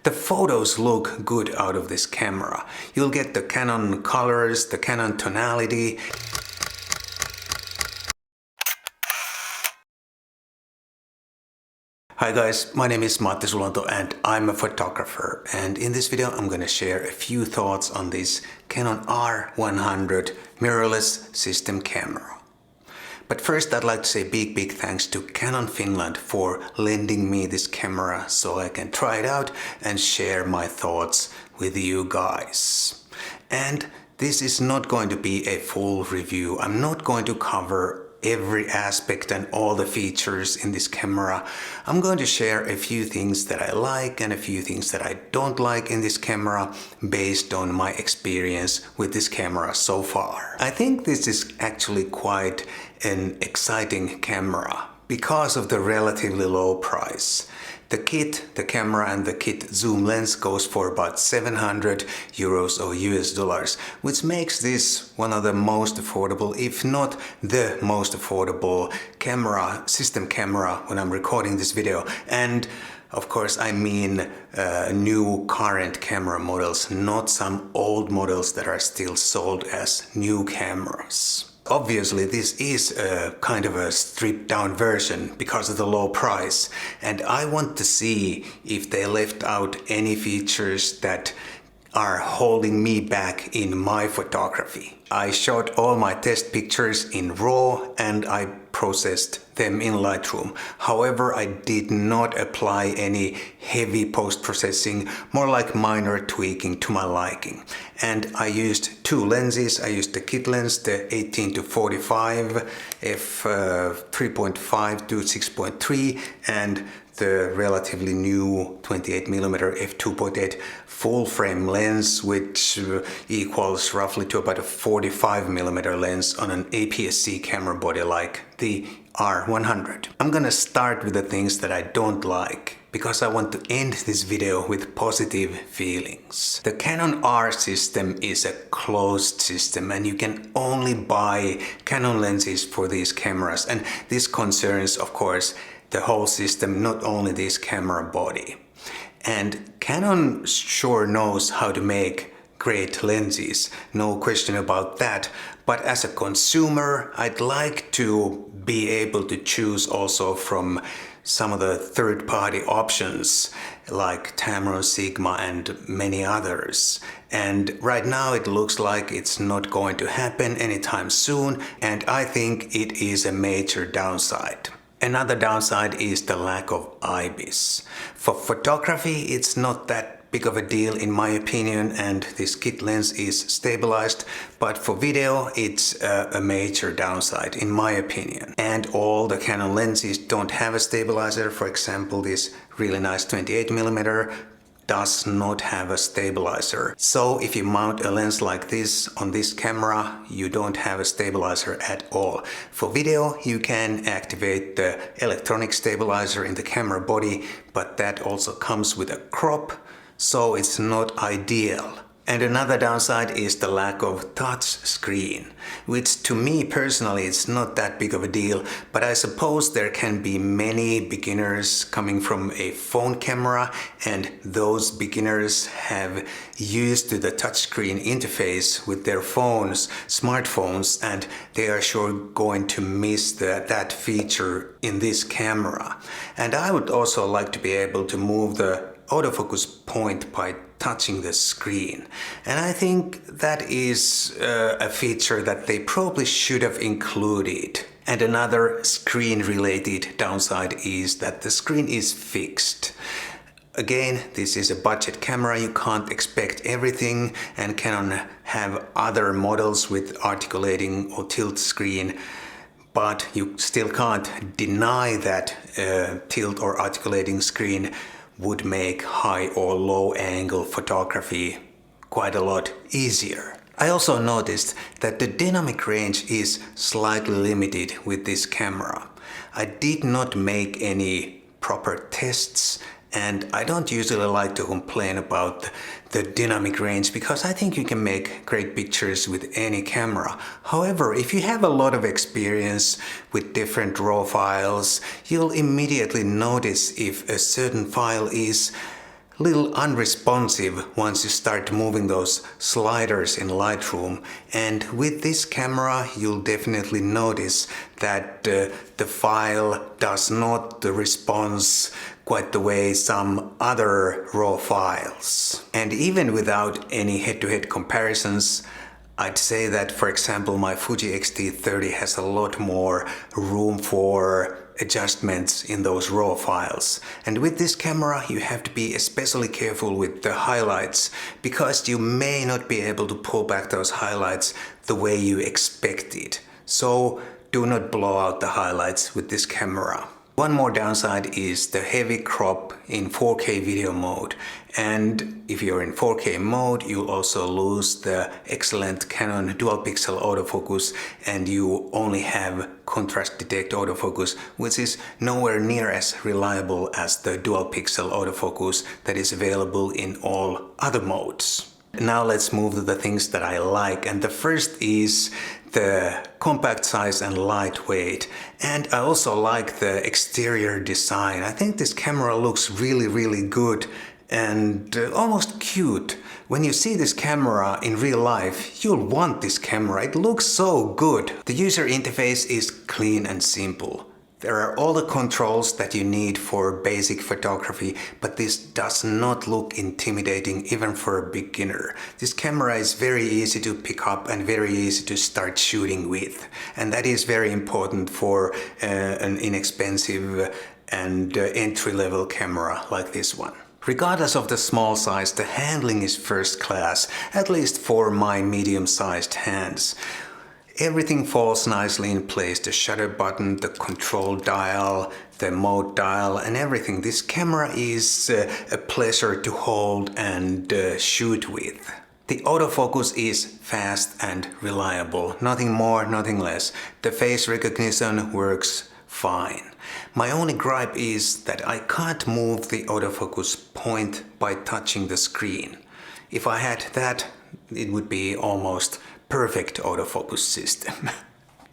the photos look good out of this camera. You'll get the Canon colors, the Canon tonality. Hi guys, my name is Matti Sulanto and I'm a photographer, and in this video I'm going to share a few thoughts on this Canon R100 mirrorless system camera. But first I'd like to say big thanks to Canon Finland for lending me this camera so I can try it out and share my thoughts with you guys. And this is not going to be a full review. I'm not going to cover every aspect and all the features in this camera. I'm going to share a few things that I like and a few things that I don't like in this camera based on my experience with this camera so far. I think this is actually quite an exciting camera because of the relatively low price. The kit, the camera and the kit zoom lens goes for about 700 euros or US dollars, which makes this one of the most affordable, if not the most affordable system camera when I'm recording this video. And of course I mean new current camera models, not some old models that are still sold as new cameras. Obviously this is a kind of a stripped down version because of the low price, and I want to see if they left out any features that are holding me back in my photography. I shot all my test pictures in RAW and I processed them in Lightroom. However, I did not apply any heavy post-processing, more like minor tweaking to my liking. And I used two lenses. I used the kit lens, the 18-45 f3.5 to 6.3, and the relatively new 28mm f2.8 full frame lens, which equals roughly to about a 45mm lens on an APS-C camera body like the R100. I'm gonna start with the things that I don't like, because I want to end this video with positive feelings. The Canon R system is a closed system and you can only buy Canon lenses for these cameras, and this concerns, of course, the whole system, not only this camera body. And Canon sure knows how to make great lenses, no question about that, but as a consumer I'd like to be able to choose also from some of the third-party options like Tamron, Sigma and many others. And right now it looks like it's not going to happen anytime soon, and I think it is a major downside. Another downside is the lack of IBIS. For photography it's not that big of a deal in my opinion, and this kit lens is stabilized, but for video it's a major downside in my opinion. And all the Canon lenses don't have a stabilizer. For example, this really nice 28mm does not have a stabilizer. So if you mount a lens like this on this camera, you don't have a stabilizer at all. For video you can activate the electronic stabilizer in the camera body, but that also comes with a crop, so it's not ideal. And another downside is the lack of touch screen, which to me personally is not that big of a deal, but I suppose there can be many beginners coming from a phone camera, and those beginners have used to the touchscreen interface with their phones, smartphones, and they are sure going to miss that feature in this camera. And I would also like to be able to move the autofocus point by touching the screen, and I think that is a feature that they probably should have included. And another screen related downside is that the screen is fixed. Again, this is a budget camera, you can't expect everything, and Canon have other models with articulating or tilt screen, but you still can't deny that tilt or articulating screen would make high or low angle photography quite a lot easier. I also noticed that the dynamic range is slightly limited with this camera. I did not make any proper tests, and I don't usually like to complain about the dynamic range because I think you can make great pictures with any camera. However, if you have a lot of experience with different RAW files, you'll immediately notice if a certain file is little unresponsive once you start moving those sliders in Lightroom, and with this camera you'll definitely notice that the file does not respond quite the way some other RAW files. And even without any head-to-head comparisons, I'd say that, for example, my Fuji X-T30 has a lot more room for adjustments in those RAW files. And with this camera you have to be especially careful with the highlights, because you may not be able to pull back those highlights the way you expected. So do not blow out the highlights with this camera. One more downside is the heavy crop in 4K video mode, and if you're in 4K mode you'll also lose the excellent Canon dual pixel autofocus, and you only have contrast detect autofocus, which is nowhere near as reliable as the dual pixel autofocus that is available in all other modes. Now let's move to the things that I like, and the first is the compact size and lightweight, and I also like the exterior design. I think this camera looks really good and almost cute. When you see this camera in real life, you'll want this camera. It looks so good. The user interface is clean and simple. There are all the controls that you need for basic photography, but this does not look intimidating even for a beginner. This camera is very easy to pick up and very easy to start shooting with, and that is very important for an inexpensive and entry-level camera like this one. Regardless of the small size, the handling is first class, at least for my medium-sized hands. Everything falls nicely in place, the shutter button, the control dial, the mode dial and everything. This camera is a pleasure to hold and shoot with. The autofocus is fast and reliable, nothing more, nothing less. The face recognition works fine. My only gripe is that I can't move the autofocus point by touching the screen. If I had that, it would be almost perfect autofocus system.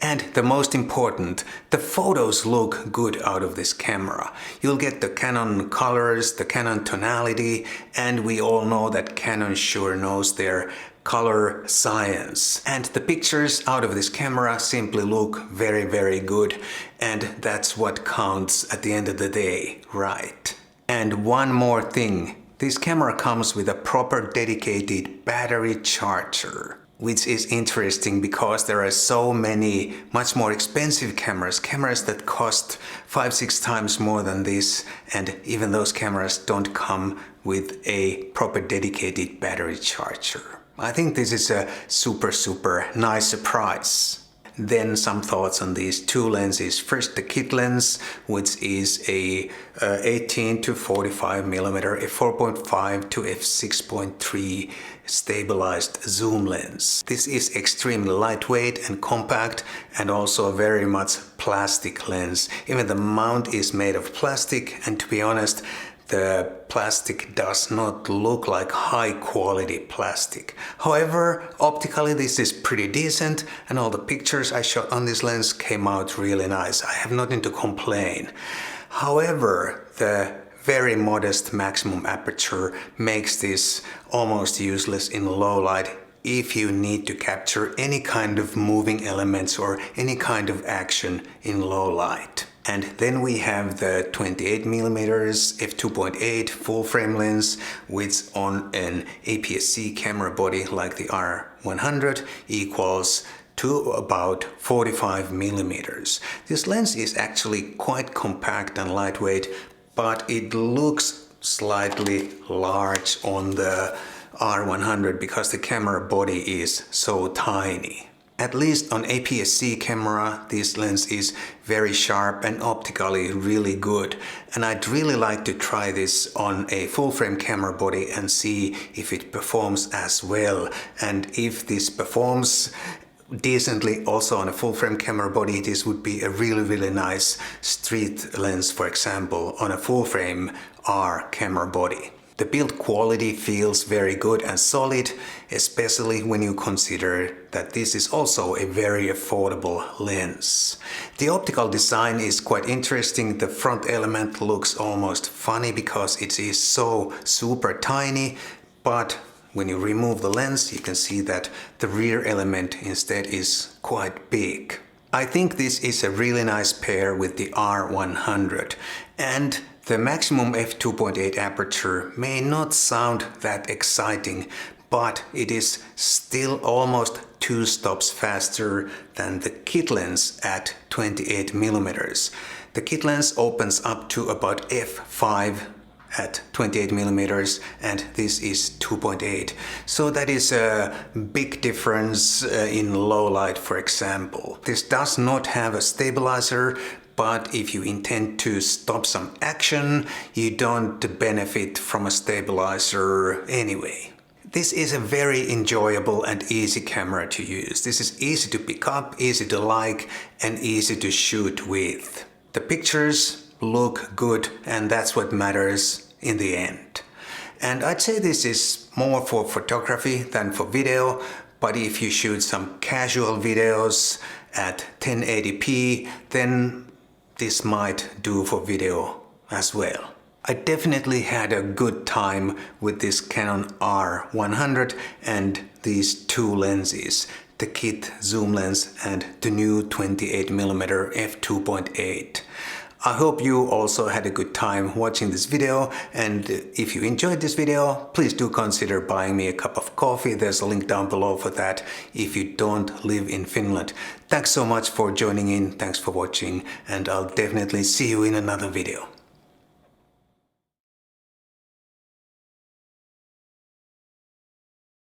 And the most important, the photos look good out of this camera. You'll get the Canon colors, the Canon tonality, and we all know that Canon sure knows their color science. And the pictures out of this camera simply look very good, and that's what counts at the end of the day, right? And one more thing, this camera comes with a proper dedicated battery charger, which is interesting because there are so many much more expensive cameras that cost 5-6 times more than this, and even those cameras don't come with a proper dedicated battery charger. I think this is a super nice surprise. Then some thoughts on these two lenses. First, the kit lens, which is a 18 to 45 millimeter f4.5 to f6.3 stabilized zoom lens. This is extremely lightweight and compact, and also very much plastic lens. Even the mount is made of plastic, and to be honest, the plastic does not look like high quality plastic. However, optically this is pretty decent, and all the pictures I shot on this lens came out really nice. I have nothing to complain. However, the very modest maximum aperture makes this almost useless in low light if you need to capture any kind of moving elements or any kind of action in low light. And then we have the 28mm f2.8 full frame lens, which on an APS-C camera body like the R100 equals to about 45mm. This lens is actually quite compact and lightweight, but it looks slightly large on the R100 because the camera body is so tiny. At least on APS-C camera, this lens is very sharp and optically really good, and I'd really like to try this on a full-frame camera body and see if it performs as well. And if this performs decently also on a full-frame camera body, this would be a really nice street lens, for example, on a full-frame R camera body. The build quality feels very good and solid, especially when you consider that this is also a very affordable lens. The optical design is quite interesting. The front element looks almost funny because it is so super tiny, but when you remove the lens, you can see that the rear element instead is quite big. I think this is a really nice pair with the R100, and the maximum f2.8 aperture may not sound that exciting, but it is still almost 2 stops faster than the kit lens at 28mm. The kit lens opens up to about f5 at 28mm and this is 2.8. So that is a big difference in low light, for example. This does not have a stabilizer, but if you intend to stop some action, you don't benefit from a stabilizer anyway. This is a very enjoyable and easy camera to use. This is easy to pick up, easy to like, and easy to shoot with. The pictures look good, and that's what matters in the end. And I'd say this is more for photography than for video, but if you shoot some casual videos at 1080p, then this might do for video as well. I definitely had a good time with this Canon R100 and these two lenses, the kit zoom lens and the new 28mm f2.8. I hope you also had a good time watching this video, and if you enjoyed this video, please do consider buying me a cup of coffee. There's a link down below for that if you don't live in Finland. Thanks so much for joining in, thanks for watching, and I'll definitely see you in another video.